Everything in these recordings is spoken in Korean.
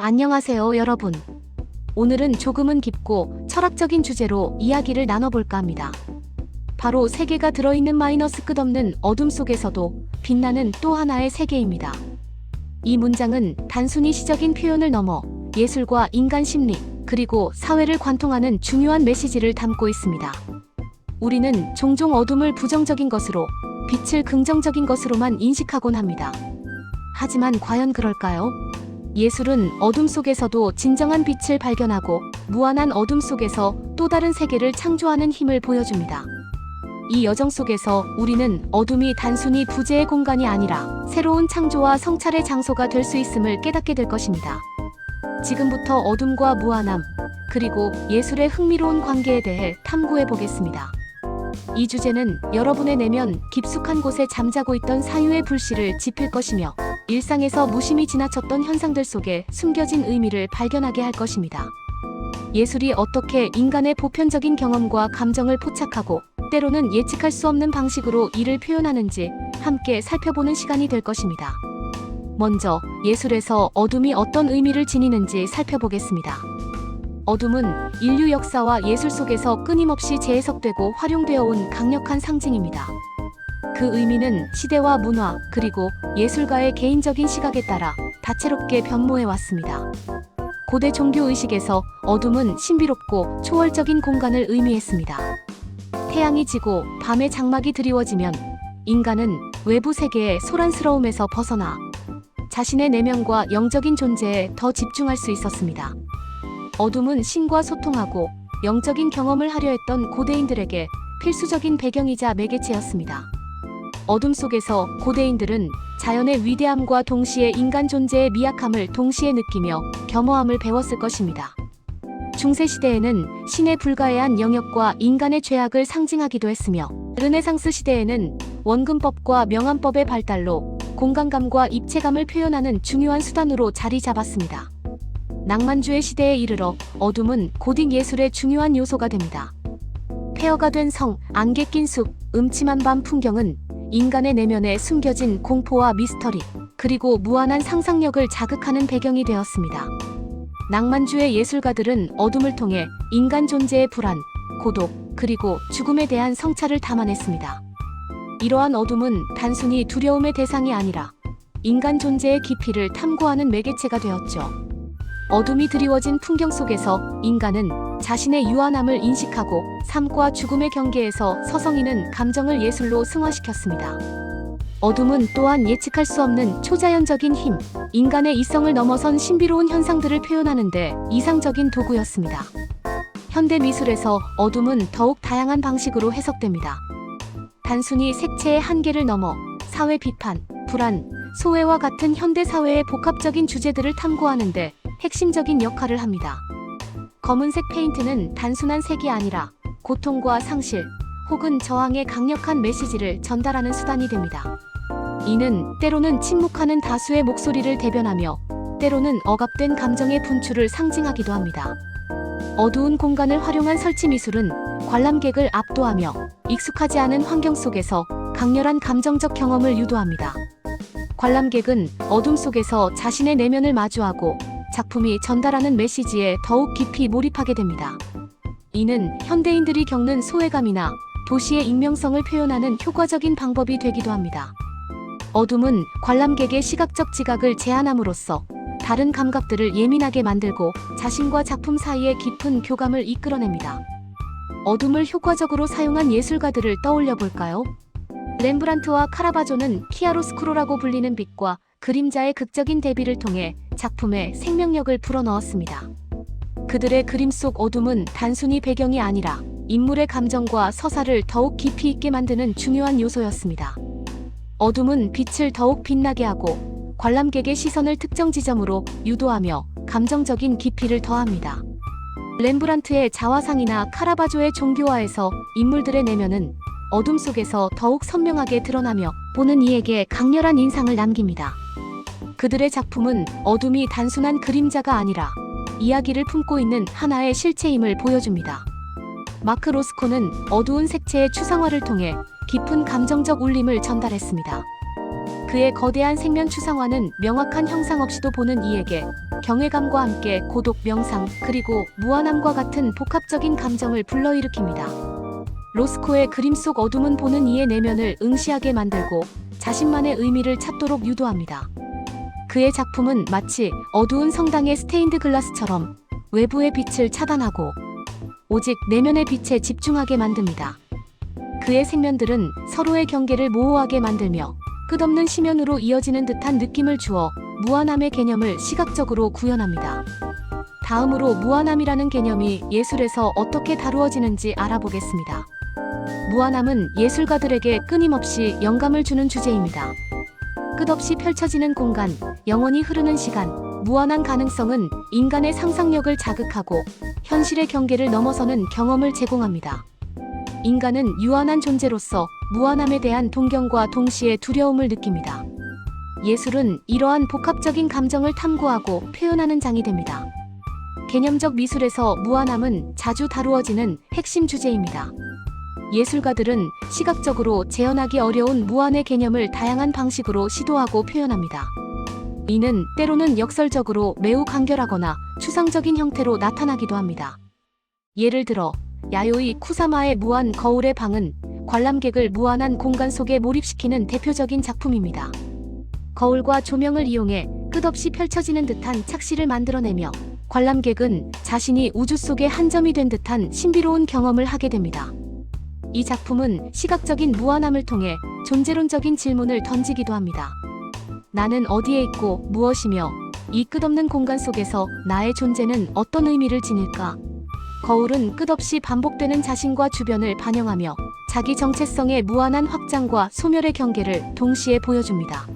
안녕하세요, 여러분. 오늘은 조금은 깊고 철학적인 주제로 이야기를 나눠볼까 합니다. 바로 세계가 들어있는 마이너스 끝없는 어둠 속에서도 빛나는 또 하나의 세계입니다. 이 문장은 단순히 시적인 표현을 넘어 예술과 인간 심리, 그리고 사회를 관통하는 중요한 메시지를 담고 있습니다. 우리는 종종 어둠을 부정적인 것으로, 빛을 긍정적인 것으로만 인식하곤 합니다. 하지만 과연 그럴까요? 예술은 어둠 속에서도 진정한 빛을 발견하고 무한한 어둠 속에서 또 다른 세계를 창조하는 힘을 보여줍니다. 이 여정 속에서 우리는 어둠이 단순히 부재의 공간이 아니라 새로운 창조와 성찰의 장소가 될 수 있음을 깨닫게 될 것입니다. 지금부터 어둠과 무한함, 그리고 예술의 흥미로운 관계에 대해 탐구해 보겠습니다. 이 주제는 여러분의 내면 깊숙한 곳에 잠자고 있던 사유의 불씨를 지필 것이며, 일상에서 무심히 지나쳤던 현상들 속에 숨겨진 의미를 발견하게 할 것입니다. 예술이 어떻게 인간의 보편적인 경험과 감정을 포착하고 때로는 예측할 수 없는 방식으로 이를 표현하는지 함께 살펴보는 시간이 될 것입니다. 먼저 예술에서 어둠이 어떤 의미를 지니는지 살펴보겠습니다. 어둠은 인류 역사와 예술 속에서 끊임없이 재해석되고 활용되어 온 강력한 상징입니다. 그 의미는 시대와 문화, 그리고 예술가의 개인적인 시각에 따라 다채롭게 변모해 왔습니다. 고대 종교의식에서 어둠은 신비롭고 초월적인 공간을 의미했습니다. 태양이 지고 밤의 장막이 드리워지면 인간은 외부 세계의 소란스러움에서 벗어나 자신의 내면과 영적인 존재에 더 집중할 수 있었습니다. 어둠은 신과 소통하고 영적인 경험을 하려 했던 고대인들에게 필수적인 배경이자 매개체였습니다. 어둠 속에서 고대인들은 자연의 위대함과 동시에 인간 존재의 미약함을 동시에 느끼며 겸허함을 배웠을 것입니다. 중세시대에는 신에 불과해한 영역과 인간의 죄악을 상징하기도 했으며, 르네상스 시대에는 원근법과 명암법의 발달로 공간감과 입체감을 표현하는 중요한 수단으로 자리 잡았습니다. 낭만주의 시대에 이르러 어둠은 고딕 예술의 중요한 요소가 됩니다. 폐허가 된 성, 안개 낀 숲, 음침한 밤 풍경은 인간의 내면에 숨겨진 공포와 미스터리, 그리고 무한한 상상력을 자극하는 배경이 되었습니다. 낭만주의 예술가들은 어둠을 통해 인간 존재의 불안, 고독, 그리고 죽음에 대한 성찰을 담아냈습니다. 이러한 어둠은 단순히 두려움의 대상이 아니라 인간 존재의 깊이를 탐구하는 매개체가 되었죠. 어둠이 드리워진 풍경 속에서 인간은 자신의 유한함을 인식하고 삶과 죽음의 경계에서 서성이는 감정을 예술로 승화시켰습니다. 어둠은 또한 예측할 수 없는 초자연적인 힘, 인간의 이성을 넘어선 신비로운 현상들을 표현하는 데 이상적인 도구였습니다. 현대 미술에서 어둠은 더욱 다양한 방식으로 해석됩니다. 단순히 색채의 한계를 넘어 사회 비판, 불안, 소외와 같은 현대 사회의 복합적인 주제들을 탐구하는 데 핵심적인 역할을 합니다. 검은색 페인트는 단순한 색이 아니라 고통과 상실, 혹은 저항의 강력한 메시지를 전달하는 수단이 됩니다. 이는 때로는 침묵하는 다수의 목소리를 대변하며, 때로는 억압된 감정의 분출을 상징하기도 합니다. 어두운 공간을 활용한 설치 미술은 관람객을 압도하며 익숙하지 않은 환경 속에서 강렬한 감정적 경험을 유도합니다. 관람객은 어둠 속에서 자신의 내면을 마주하고 작품이 전달하는 메시지에 더욱 깊이 몰입하게 됩니다. 이는 현대인들이 겪는 소외감이나 도시의 익명성을 표현하는 효과적인 방법이 되기도 합니다. 어둠은 관람객의 시각적 지각을 제한함으로써 다른 감각들을 예민하게 만들고 자신과 작품 사이의 깊은 교감을 이끌어냅니다. 어둠을 효과적으로 사용한 예술가들을 떠올려 볼까요? 렘브란트와 카라바조는 키아로스쿠로라고 불리는 빛과 그림자의 극적인 대비를 통해 작품에 생명력을 불어넣었습니다. 그들의 그림 속 어둠은 단순히 배경이 아니라 인물의 감정과 서사를 더욱 깊이 있게 만드는 중요한 요소였습니다. 어둠은 빛을 더욱 빛나게 하고 관람객의 시선을 특정 지점으로 유도하며 감정적인 깊이를 더합니다. 렘브란트의 자화상이나 카라바조의 종교화에서 인물들의 내면은 어둠 속에서 더욱 선명하게 드러나며 보는 이에게 강렬한 인상을 남깁니다. 그들의 작품은 어둠이 단순한 그림자가 아니라 이야기를 품고 있는 하나의 실체임을 보여줍니다. 마크 로스코는 어두운 색채의 추상화를 통해 깊은 감정적 울림을 전달했습니다. 그의 거대한 생면 추상화는 명확한 형상 없이도 보는 이에게 경외감과 함께 고독, 명상, 그리고 무한함과 같은 복합적인 감정을 불러일으킵니다. 로스코의 그림 속 어둠은 보는 이의 내면을 응시하게 만들고 자신만의 의미를 찾도록 유도합니다. 그의 작품은 마치 어두운 성당의 스테인드 글라스처럼 외부의 빛을 차단하고 오직 내면의 빛에 집중하게 만듭니다. 그의 색면들은 서로의 경계를 모호하게 만들며 끝없는 심연으로 이어지는 듯한 느낌을 주어 무한함의 개념을 시각적으로 구현합니다. 다음으로 무한함이라는 개념이 예술에서 어떻게 다루어지는지 알아보겠습니다. 무한함은 예술가들에게 끊임없이 영감을 주는 주제입니다. 끝없이 펼쳐지는 공간, 영원히 흐르는 시간, 무한한 가능성은 인간의 상상력을 자극하고 현실의 경계를 넘어서는 경험을 제공합니다. 인간은 유한한 존재로서 무한함에 대한 동경과 동시에 두려움을 느낍니다. 예술은 이러한 복합적인 감정을 탐구하고 표현하는 장이 됩니다. 개념적 미술에서 무한함은 자주 다루어지는 핵심 주제입니다. 예술가들은 시각적으로 재현하기 어려운 무한의 개념을 다양한 방식으로 시도하고 표현합니다. 이는 때로는 역설적으로 매우 간결하거나 추상적인 형태로 나타나기도 합니다. 예를 들어 야요이 쿠사마의 무한 거울의 방은 관람객을 무한한 공간 속에 몰입시키는 대표적인 작품입니다. 거울과 조명을 이용해 끝없이 펼쳐지는 듯한 착시를 만들어내며 관람객은 자신이 우주 속의 한 점이 된 듯한 신비로운 경험을 하게 됩니다. 이 작품은 시각적인 무한함을 통해 존재론적인 질문을 던지기도 합니다. 나는 어디에 있고 무엇이며 이 끝없는 공간 속에서 나의 존재는 어떤 의미를 지닐까? 거울은 끝없이 반복되는 자신과 주변을 반영하며 자기 정체성의 무한한 확장과 소멸의 경계를 동시에 보여줍니다.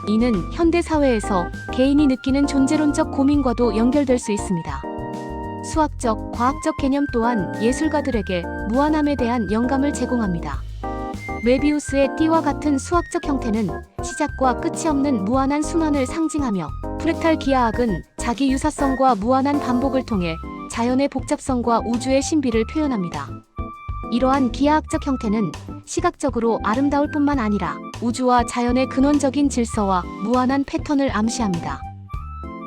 이는 현대 사회에서 개인이 느끼는 존재론적 고민과도 연결될 수 있습니다. 수학적, 과학적 개념 또한 예술가들에게 무한함에 대한 영감을 제공합니다. 메비우스의 띠와 같은 수학적 형태는 시작과 끝이 없는 무한한 순환을 상징하며 프랙탈 기하학은 자기 유사성과 무한한 반복을 통해 자연의 복잡성과 우주의 신비를 표현합니다. 이러한 기하학적 형태는 시각적으로 아름다울 뿐만 아니라 우주와 자연의 근원적인 질서와 무한한 패턴을 암시합니다.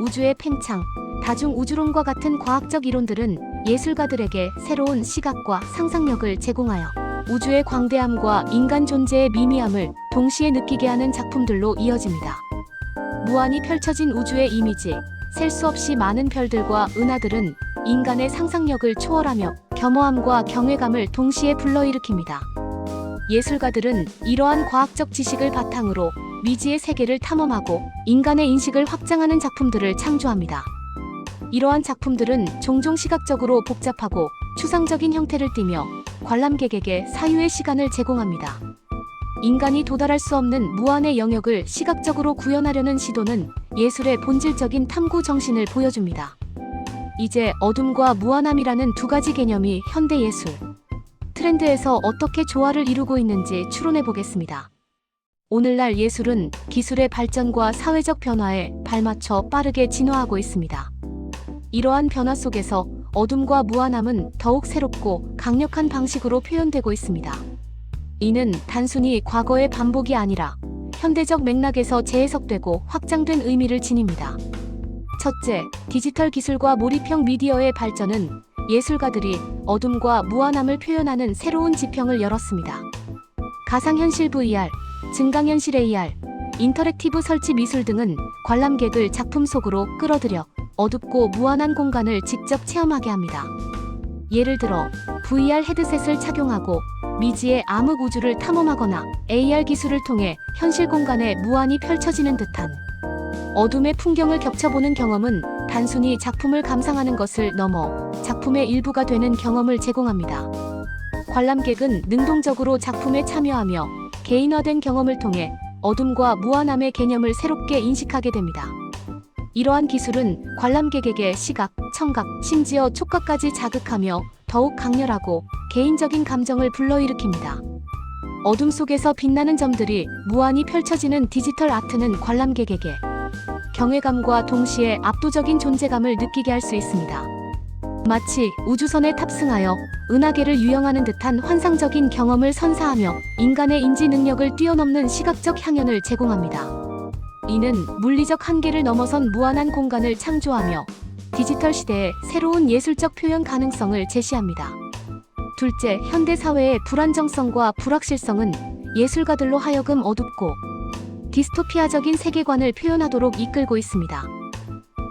우주의 팽창, 다중우주론과 같은 과학적 이론들은 예술가들에게 새로운 시각과 상상력을 제공하여 우주의 광대함과 인간 존재의 미미함을 동시에 느끼게 하는 작품들로 이어집니다. 무한히 펼쳐진 우주의 이미지, 셀 수 없이 많은 별들과 은하들은 인간의 상상력을 초월하며 겸허함과 경외감을 동시에 불러일으킵니다. 예술가들은 이러한 과학적 지식을 바탕으로 미지의 세계를 탐험하고 인간의 인식을 확장하는 작품들을 창조합니다. 이러한 작품들은 종종 시각적으로 복잡하고 추상적인 형태를 띠며 관람객에게 사유의 시간을 제공합니다. 인간이 도달할 수 없는 무한의 영역을 시각적으로 구현하려는 시도는 예술의 본질적인 탐구 정신을 보여줍니다. 이제 어둠과 무한함이라는 두 가지 개념이 현대 예술 트렌드에서 어떻게 조화를 이루고 있는지 추론해 보겠습니다. 오늘날 예술은 기술의 발전과 사회적 변화에 발맞춰 빠르게 진화하고 있습니다. 이러한 변화 속에서 어둠과 무한함은 더욱 새롭고 강력한 방식으로 표현되고 있습니다. 이는 단순히 과거의 반복이 아니라 현대적 맥락에서 재해석되고 확장된 의미를 지닙니다. 첫째, 디지털 기술과 몰입형 미디어의 발전은 예술가들이 어둠과 무한함을 표현하는 새로운 지평을 열었습니다. 가상현실 VR, 증강현실 AR, 인터랙티브 설치 미술 등은 관람객을 작품 속으로 끌어들여 어둡고 무한한 공간을 직접 체험하게 합니다. 예를 들어 VR 헤드셋을 착용하고 미지의 암흑 우주를 탐험하거나 AR 기술을 통해 현실 공간에 무한히 펼쳐지는 듯한 어둠의 풍경을 겹쳐보는 경험은 단순히 작품을 감상하는 것을 넘어 작품의 일부가 되는 경험을 제공합니다. 관람객은 능동적으로 작품에 참여하며 개인화된 경험을 통해 어둠과 무한함의 개념을 새롭게 인식하게 됩니다. 이러한 기술은 관람객에게 시각, 청각, 심지어 촉각까지 자극하며 더욱 강렬하고 개인적인 감정을 불러일으킵니다. 어둠 속에서 빛나는 점들이 무한히 펼쳐지는 디지털 아트는 관람객에게 경외감과 동시에 압도적인 존재감을 느끼게 할 수 있습니다. 마치 우주선에 탑승하여 은하계를 유영하는 듯한 환상적인 경험을 선사하며 인간의 인지 능력을 뛰어넘는 시각적 향연을 제공합니다. 이는 물리적 한계를 넘어선 무한한 공간을 창조하며 디지털 시대의 새로운 예술적 표현 가능성을 제시합니다. 둘째, 현대 사회의 불안정성과 불확실성은 예술가들로 하여금 어둡고 디스토피아적인 세계관을 표현하도록 이끌고 있습니다.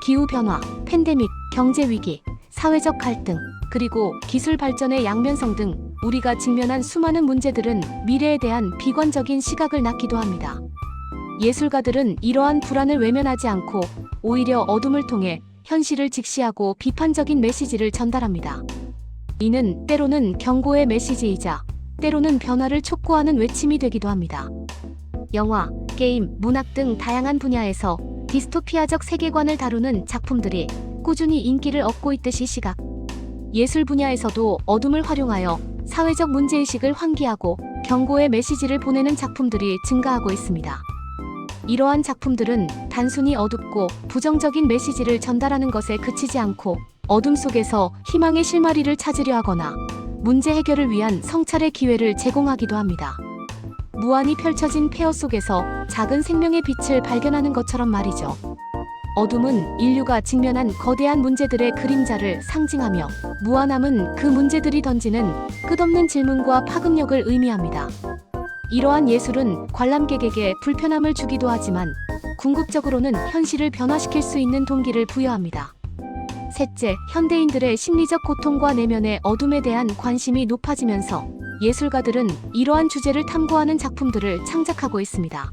기후변화, 팬데믹, 경제위기, 사회적 갈등, 그리고 기술 발전의 양면성 등 우리가 직면한 수많은 문제들은 미래에 대한 비관적인 시각을 낳기도 합니다. 예술가들은 이러한 불안을 외면하지 않고 오히려 어둠을 통해 현실을 직시하고 비판적인 메시지를 전달합니다. 이는 때로는 경고의 메시지이자 때로는 변화를 촉구하는 외침이 되기도 합니다. 영화, 게임, 문학 등 다양한 분야에서 디스토피아적 세계관을 다루는 작품들이 꾸준히 인기를 얻고 있듯이 시각, 예술 분야에서도 어둠을 활용하여 사회적 문제의식을 환기하고 경고의 메시지를 보내는 작품들이 증가하고 있습니다. 이러한 작품들은 단순히 어둡고 부정적인 메시지를 전달하는 것에 그치지 않고 어둠 속에서 희망의 실마리를 찾으려 하거나 문제 해결을 위한 성찰의 기회를 제공하기도 합니다. 무한히 펼쳐진 폐허 속에서 작은 생명의 빛을 발견하는 것처럼 말이죠. 어둠은 인류가 직면한 거대한 문제들의 그림자를 상징하며 무한함은 그 문제들이 던지는 끝없는 질문과 파급력을 의미합니다. 이러한 예술은 관람객에게 불편함을 주기도 하지만 궁극적으로는 현실을 변화시킬 수 있는 동기를 부여합니다. 셋째, 현대인들의 심리적 고통과 내면의 어둠에 대한 관심이 높아지면서 예술가들은 이러한 주제를 탐구하는 작품들을 창작하고 있습니다.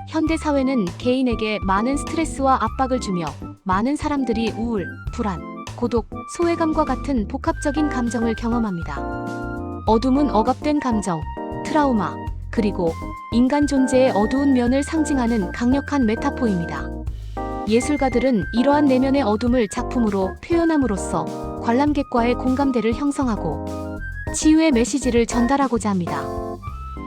현대 사회는 개인에게 많은 스트레스와 압박을 주며 많은 사람들이 우울, 불안, 고독, 소외감과 같은 복합적인 감정을 경험합니다. 어둠은 억압된 감정, 트라우마, 그리고 인간 존재의 어두운 면을 상징하는 강력한 메타포입니다. 예술가들은 이러한 내면의 어둠을 작품으로 표현함으로써 관람객과의 공감대를 형성하고 치유의 메시지를 전달하고자 합니다.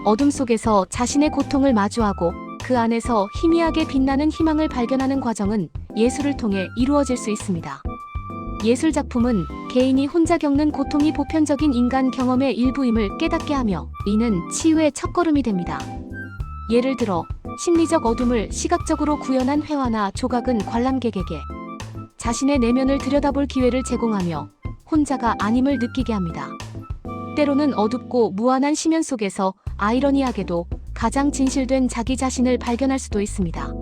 어둠 속에서 자신의 고통을 마주하고 그 안에서 희미하게 빛나는 희망을 발견하는 과정은 예술을 통해 이루어질 수 있습니다. 예술 작품은 개인이 혼자 겪는 고통이 보편적인 인간 경험의 일부임을 깨닫게 하며 이는 치유의 첫걸음이 됩니다. 예를 들어 심리적 어둠을 시각적으로 구현한 회화나 조각은 관람객에게 자신의 내면을 들여다볼 기회를 제공하며 혼자가 아님을 느끼게 합니다. 때로는 어둡고 무한한 심연 속에서 아이러니하게도 가장 진실된 자기 자신을 발견할 수도 있습니다.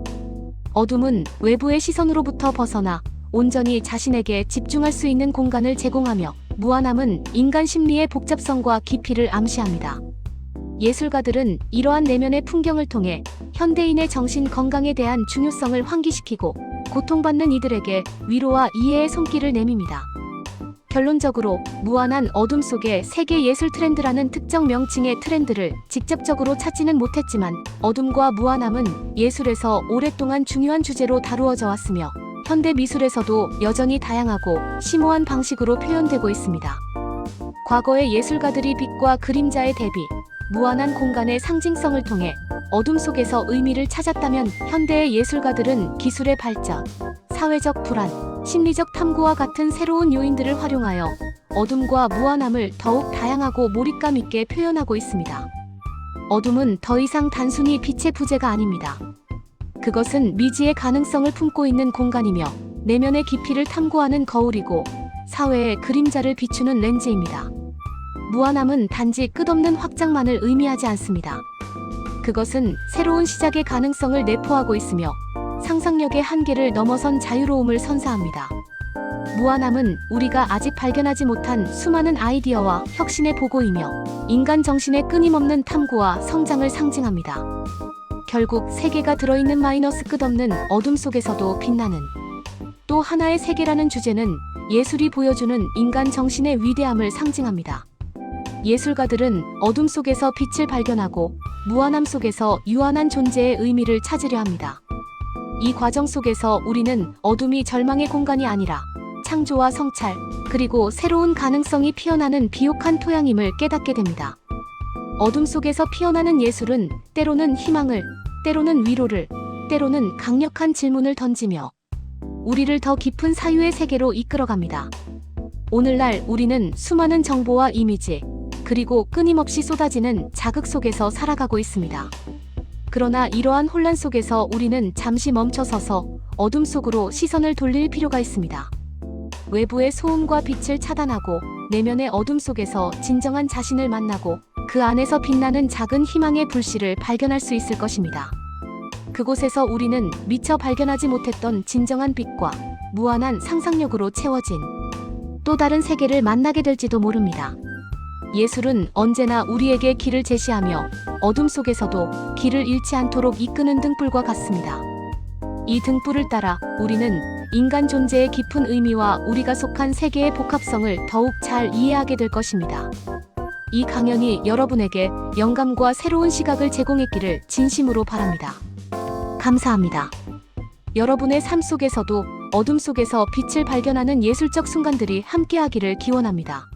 어둠은 외부의 시선으로부터 벗어나 온전히 자신에게 집중할 수 있는 공간을 제공하며 무한함은 인간 심리의 복잡성과 깊이를 암시합니다. 예술가들은 이러한 내면의 풍경을 통해 현대인의 정신 건강에 대한 중요성을 환기시키고 고통받는 이들에게 위로와 이해의 손길을 내밉니다. 결론적으로 무한한 어둠 속의 세계 예술 트렌드라는 특정 명칭의 트렌드를 직접적으로 찾지는 못했지만 어둠과 무한함은 예술에서 오랫동안 중요한 주제로 다루어져 왔으며 현대 미술에서도 여전히 다양하고 심오한 방식으로 표현되고 있습니다. 과거의 예술가들이 빛과 그림자의 대비, 무한한 공간의 상징성을 통해 어둠 속에서 의미를 찾았다면 현대의 예술가들은 기술의 발전, 사회적 불안, 심리적 탐구와 같은 새로운 요인들을 활용하여 어둠과 무한함을 더욱 다양하고 몰입감 있게 표현하고 있습니다. 어둠은 더 이상 단순히 빛의 부재가 아닙니다. 그것은 미지의 가능성을 품고 있는 공간이며 내면의 깊이를 탐구하는 거울이고 사회의 그림자를 비추는 렌즈입니다. 무한함은 단지 끝없는 확장만을 의미하지 않습니다. 그것은 새로운 시작의 가능성을 내포하고 있으며 상상력의 한계를 넘어선 자유로움을 선사합니다. 무한함은 우리가 아직 발견하지 못한 수많은 아이디어와 혁신의 보고이며 인간 정신의 끊임없는 탐구와 성장을 상징합니다. 결국 세계가 들어있는 마이너스 끝없는 어둠 속에서도 빛나는 또 하나의 세계라는 주제는 예술이 보여주는 인간 정신의 위대함을 상징합니다. 예술가들은 어둠 속에서 빛을 발견하고 무한함 속에서 유한한 존재의 의미를 찾으려 합니다. 이 과정 속에서 우리는 어둠이 절망의 공간이 아니라 창조와 성찰, 그리고 새로운 가능성이 피어나는 비옥한 토양임을 깨닫게 됩니다. 어둠 속에서 피어나는 예술은 때로는 희망을, 때로는 위로를, 때로는 강력한 질문을 던지며 우리를 더 깊은 사유의 세계로 이끌어갑니다. 오늘날 우리는 수많은 정보와 이미지, 그리고 끊임없이 쏟아지는 자극 속에서 살아가고 있습니다. 그러나 이러한 혼란 속에서 우리는 잠시 멈춰서서 어둠 속으로 시선을 돌릴 필요가 있습니다. 외부의 소음과 빛을 차단하고 내면의 어둠 속에서 진정한 자신을 만나고 그 안에서 빛나는 작은 희망의 불씨를 발견할 수 있을 것입니다. 그곳에서 우리는 미처 발견하지 못했던 진정한 빛과 무한한 상상력으로 채워진 또 다른 세계를 만나게 될지도 모릅니다. 예술은 언제나 우리에게 길을 제시하며 어둠 속에서도 길을 잃지 않도록 이끄는 등불과 같습니다. 이 등불을 따라 우리는 인간 존재의 깊은 의미와 우리가 속한 세계의 복합성을 더욱 잘 이해하게 될 것입니다. 이 강연이 여러분에게 영감과 새로운 시각을 제공했기를 진심으로 바랍니다. 감사합니다. 여러분의 삶 속에서도 어둠 속에서 빛을 발견하는 예술적 순간들이 함께하기를 기원합니다.